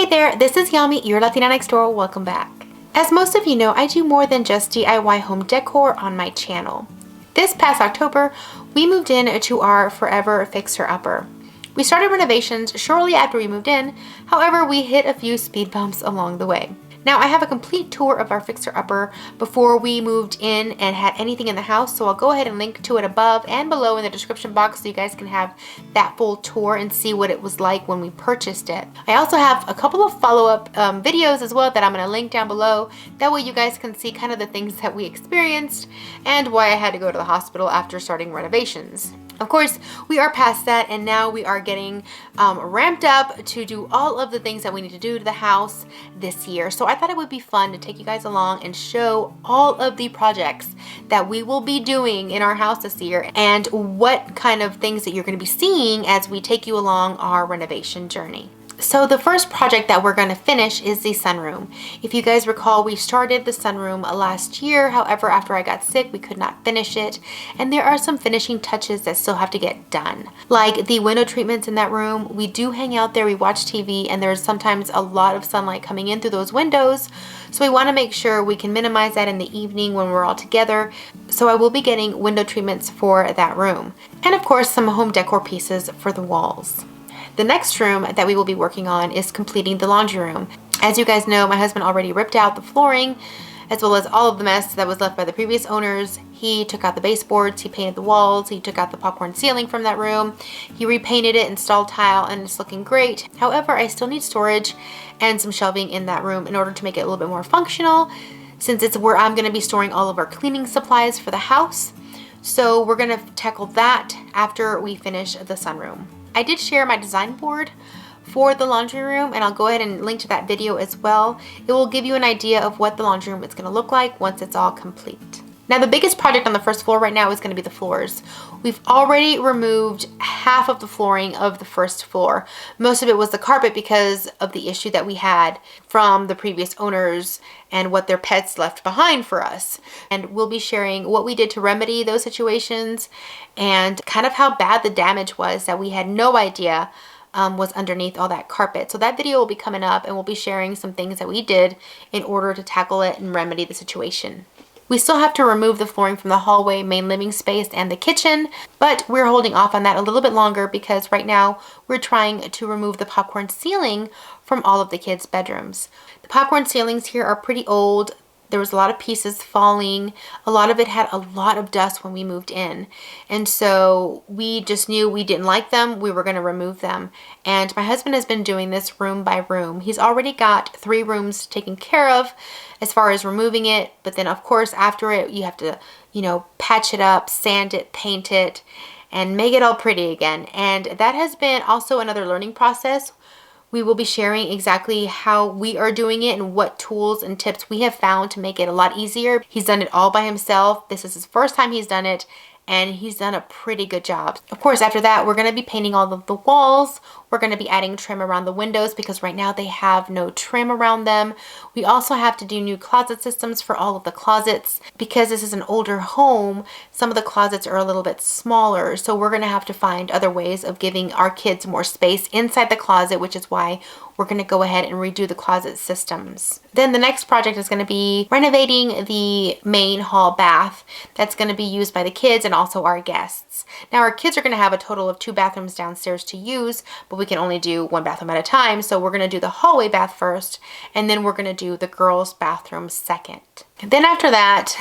there, this is Yami, your Latina next door. Welcome back. As most of you know, I do more than just DIY home decor on my channel. This past October, we moved in to our forever fixer upper. We started renovations shortly after we moved in, however, we hit a few speed bumps along the way. Now, I have a complete tour of our fixer upper before we moved in and had anything in the house, so I'll go ahead and link to it above and below in the description box so you guys can have that full tour and see what it was like when we purchased it. I also have a couple of follow-up videos as well that I'm going to link down below. That way you guys can see kind of the things that we experienced and why I had to go to the hospital after starting renovations. Of course, we are past that, and now we are getting ramped up to do all of the things that we need to do to the house this year. So I thought it would be fun to take you guys along and show all of the projects that we will be doing in our house this year and what kind of things that you're going to be seeing as we take you along our renovation journey. So the first project that we're going to finish is the sunroom. If you guys recall, we started the sunroom last year. However, after I got sick, we could not finish it. And there are some finishing touches that still have to get done. Like the window treatments in that room. We do hang out there, we watch TV, and there's sometimes a lot of sunlight coming in through those windows. So we want to make sure we can minimize that in the evening when we're all together. So I will be getting window treatments for that room. And of course, some home decor pieces for the walls. The next room that we will be working on is completing the laundry room. As you guys know, my husband already ripped out the flooring as well as all of the mess that was left by the previous owners. He took out the baseboards, he painted the walls, he took out the popcorn ceiling from that room, he repainted it, installed tile, and it's looking great. However, I still need storage and some shelving in that room in order to make it a little bit more functional, since it's where I'm going to be storing all of our cleaning supplies for the house. So we're going to tackle that after we finish the sunroom. I did share my design board for the laundry room, and I'll go ahead and link to that video as well. It will give you an idea of what the laundry room is going to look like once it's all complete. Now, the biggest project on the first floor right now is going to be the floors. We've already removed half of the flooring of the first floor. Most of it was the carpet because of the issue that we had from the previous owners and what their pets left behind for us. And we'll be sharing what we did to remedy those situations and kind of how bad the damage was that we had no idea was underneath all that carpet. So that video will be coming up, and we'll be sharing some things that we did in order to tackle it and remedy the situation. We still have to remove the flooring from the hallway, main living space, and the kitchen, but we're holding off on that a little bit longer because right now we're trying to remove the popcorn ceiling from all of the kids' bedrooms. The popcorn ceilings here are pretty old. There was a lot of pieces falling. A lot of it had a lot of dust when we moved in. And so we just knew we didn't like them. We were going to remove them. And my husband has been doing this room by room. He's already got 3 rooms taken care of as far as removing it. But then of course after it, you have to, patch it up, sand it, paint it, and make it all pretty again. And that has been also another learning process. We will be sharing exactly how we are doing it and what tools and tips we have found to make it a lot easier. He's done it all by himself. This is his first time he's done it, and he's done a pretty good job. Of course, after that, we're going to be painting all of the walls. We're going to be adding trim around the windows because right now they have no trim around them. We also have to do new closet systems for all of the closets. Because this is an older home, some of the closets are a little bit smaller. So we're going to have to find other ways of giving our kids more space inside the closet, which is why we're going to go ahead and redo the closet systems. Then the next project is going to be renovating the main hall bath that's going to be used by the kids and also our guests. Now, our kids are going to have a total of 2 bathrooms downstairs to use, but we can only do 1 bathroom at a time. So we're going to do the hallway bath first, and then we're going to do the girls' bathroom second. And then after that,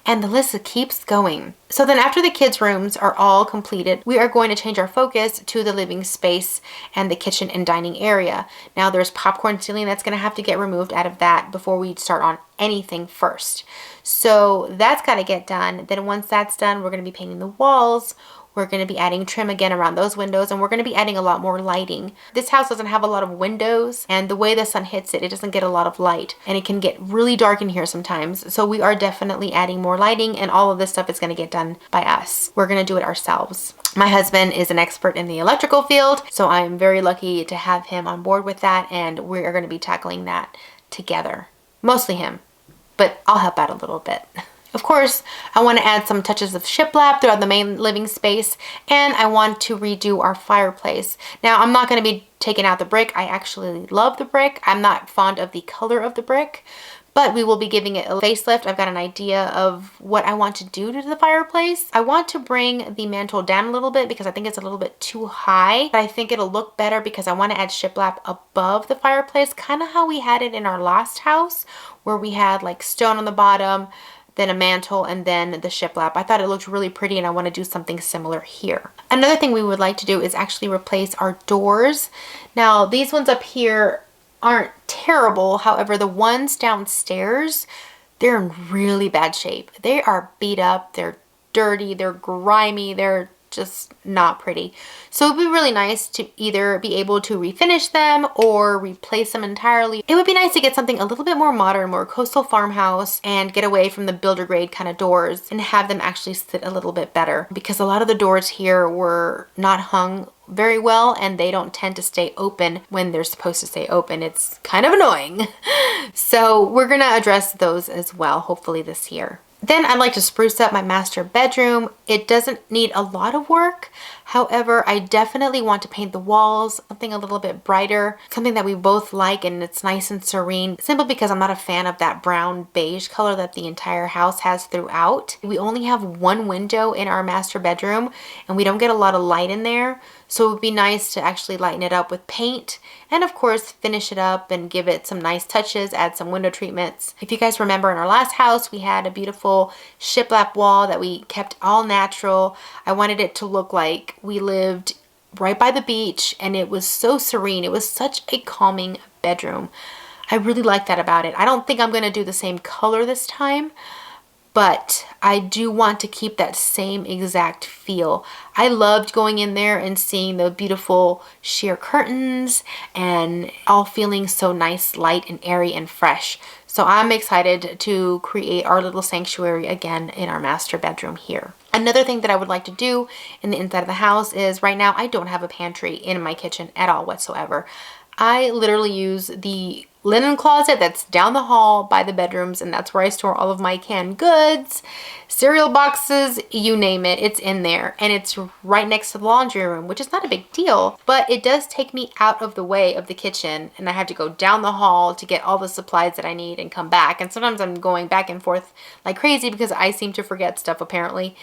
and the list keeps going. So then after the kids' rooms are all completed, we are going to change our focus to the living space and the kitchen and dining area. Now there's popcorn ceiling that's going to have to get removed out of that before we start on anything first. So that's got to get done. Then once that's done, we're going to be painting the walls. We're going to be adding trim again around those windows, and we're going to be adding a lot more lighting. This house doesn't have a lot of windows, and the way the sun hits it, it doesn't get a lot of light, and it can get really dark in here sometimes. So we are definitely adding more lighting, and all of this stuff is going to get done by us. We're going to do it ourselves. My husband is an expert in the electrical field, so I'm very lucky to have him on board with that, and we are going to be tackling that together. Mostly him, but I'll help out a little bit. Of course, I want to add some touches of shiplap throughout the main living space, and I want to redo our fireplace. Now, I'm not going to be taking out the brick. I actually love the brick. I'm not fond of the color of the brick, but we will be giving it a facelift. I've got an idea of what I want to do to the fireplace. I want to bring the mantle down a little bit because I think it's a little bit too high, but I think it'll look better because I want to add shiplap above the fireplace, kind of how we had it in our last house where we had like stone on the bottom, then a mantle, and then the shiplap. I thought it looked really pretty, and I want to do something similar here. Another thing we would like to do is actually replace our doors. Now, these ones up here aren't terrible. However, the ones downstairs, they're in really bad shape. They are beat up, they're dirty, they're grimy, they're just not pretty. So it would be really nice to either be able to refinish them or replace them entirely. It would be nice to get something a little bit more modern, more coastal farmhouse, and get away from the builder grade kind of doors and have them actually sit a little bit better, because a lot of the doors here were not hung very well and they don't tend to stay open when they're supposed to stay open. It's kind of annoying. So we're gonna address those as well, hopefully this year. Then I'd like to spruce up my master bedroom. It doesn't need a lot of work. However, I definitely want to paint the walls something a little bit brighter, something that we both like and it's nice and serene, simply because I'm not a fan of that brown beige color that the entire house has throughout. We only have one window in our master bedroom and we don't get a lot of light in there. So it would be nice to actually lighten it up with paint and of course finish it up and give it some nice touches, add some window treatments. If you guys remember, in our last house we had a beautiful shiplap wall that we kept all natural. I wanted it to look like we lived right by the beach and it was so serene. It was such a calming bedroom. I really like that about it. I don't think I'm going to do the same color this time, but I do want to keep that same exact feel. I loved going in there and seeing the beautiful sheer curtains and all feeling so nice, light and airy and fresh. So I'm excited to create our little sanctuary again in our master bedroom here. Another thing that I would like to do in the inside of the house is, right now I don't have a pantry in my kitchen at all whatsoever. I literally use the linen closet that's down the hall by the bedrooms, and that's where I store all of my canned goods, cereal boxes, you name it, it's in there. And it's right next to the laundry room, which is not a big deal, but it does take me out of the way of the kitchen, and I have to go down the hall to get all the supplies that I need and come back. And sometimes I'm going back and forth like crazy because I seem to forget stuff apparently.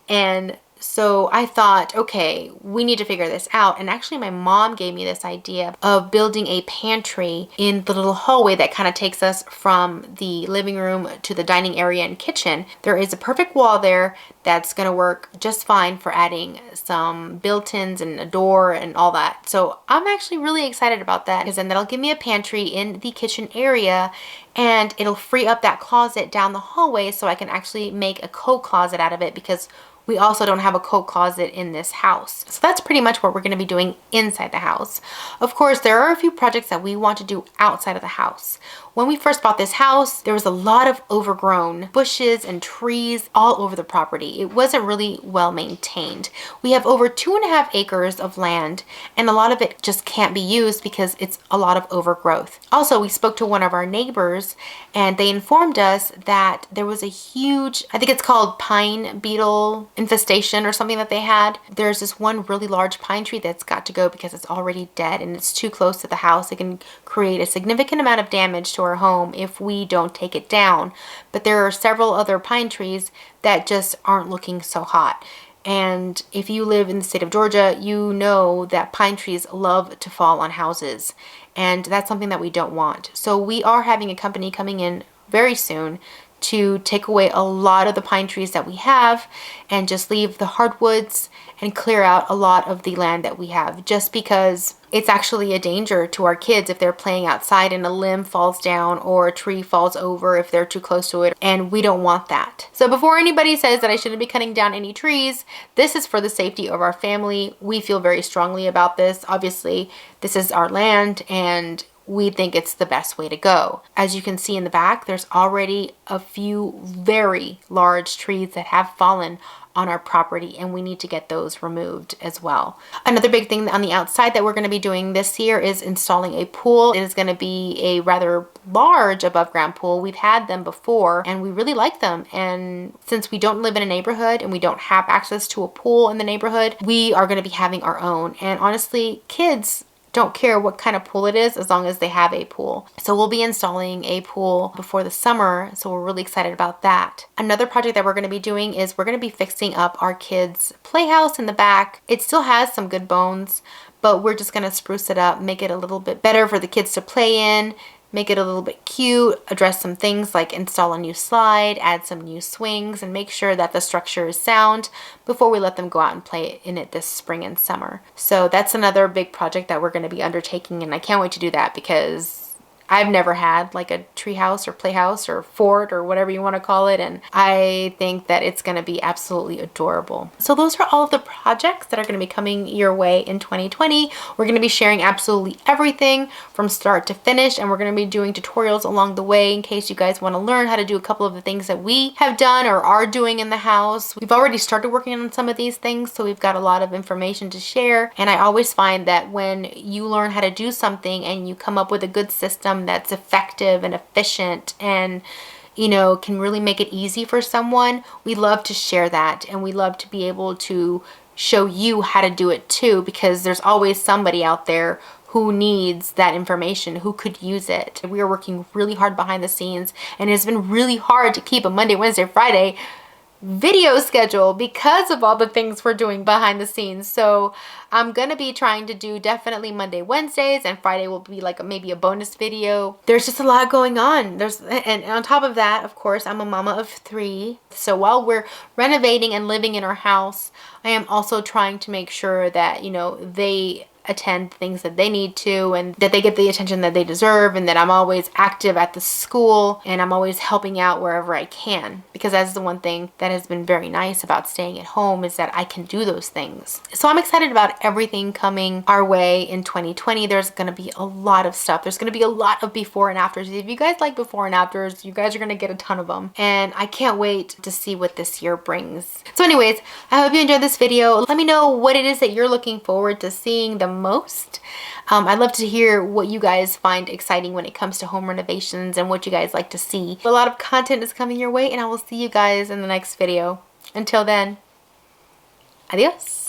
And so I thought, okay, we need to figure this out. And actually my mom gave me this idea of building a pantry in the little hallway that kind of takes us from the living room to the dining area and kitchen. There is a perfect wall there that's going to work just fine for adding some built-ins and a door and all that. So I'm actually really excited about that, because then that'll give me a pantry in the kitchen area and it'll free up that closet down the hallway so I can actually make a coat closet out of it, because we also don't have a coat closet in this house. So that's pretty much what we're going to be doing inside the house. Of course, there are a few projects that we want to do outside of the house. When we first bought this house, there was a lot of overgrown bushes and trees all over the property. It wasn't really well maintained. We have over 2.5 acres of land, and a lot of it just can't be used because it's a lot of overgrowth. Also, we spoke to one of our neighbors and they informed us that there was a huge, I think it's called pine beetle infestation or something that they had. There's this one really large pine tree that's got to go because it's already dead and it's too close to the house. It can create a significant amount of damage to our home if we don't take it down. But there are several other pine trees that just aren't looking so hot. And if you live in the state of Georgia, you know that pine trees love to fall on houses. And that's something that we don't want. So we are having a company coming in very soon to take away a lot of the pine trees that we have and just leave the hardwoods and clear out a lot of the land that we have, just because it's actually a danger to our kids if they're playing outside and a limb falls down or a tree falls over if they're too close to it, and we don't want that. So before anybody says that I shouldn't be cutting down any trees, this is for the safety of our family. We feel very strongly about this. Obviously, this is our land and we think it's the best way to go. As you can see in the back, there's already a few very large trees that have fallen on our property, and we need to get those removed as well. Another big thing on the outside that we're going to be doing this year is installing a pool. It is going to be a rather large above ground pool. We've had them before and we really like them, and since we don't live in a neighborhood and we don't have access to a pool in the neighborhood, we are going to be having our own. And honestly, kids don't care what kind of pool it is as long as they have a pool. So we'll be installing a pool before the summer, so we're really excited about that. Another project that we're going to be doing is we're going to be fixing up our kids' playhouse in the back. It still has some good bones, but we're just going to spruce it up, make it a little bit better for the kids to play in, make it a little bit cute, address some things like install a new slide, add some new swings, and make sure that the structure is sound before we let them go out and play in it this spring and summer. So that's another big project that we're going to be undertaking, and I can't wait to do that because I've never had like a tree house or playhouse or fort or whatever you want to call it, and I think that it's going to be absolutely adorable. So those are all of the projects that are going to be coming your way in 2020. We're going to be sharing absolutely everything from start to finish, and we're going to be doing tutorials along the way in case you guys want to learn how to do a couple of the things that we have done or are doing in the house. We've already started working on some of these things, so we've got a lot of information to share, and I always find that when you learn how to do something and you come up with a good system that's effective and efficient and, you know, can really make it easy for someone, we love to share that, and we love to be able to show you how to do it too, because there's always somebody out there who needs that information, who could use it. We are working really hard behind the scenes, and it's been really hard to keep a Monday, Wednesday, Friday video schedule because of all the things we're doing behind the scenes. So I'm gonna be trying to do definitely Monday, Wednesdays, and Friday will be like maybe a bonus video. There's just a lot going on. And on top of that, of course, I'm a mama of 3. So while we're renovating and living in our house, I am also trying to make sure that, you know, they attend things that they need to, and that they get the attention that they deserve, and that I'm always active at the school and I'm always helping out wherever I can, because that's the one thing that has been very nice about staying at home, is that I can do those things. So I'm excited about everything coming our way in 2020. There's going to be a lot of stuff. There's going to be a lot of before and afters. If you guys like before and afters, you guys are going to get a ton of them, and I can't wait to see what this year brings. So anyways, I hope you enjoyed this video. Let me know what it is that you're looking forward to seeing the most. I'd love to hear what you guys find exciting when it comes to home renovations and what you guys like to see. A lot of content is coming your way, and I will see you guys in the next video. Until then, adios.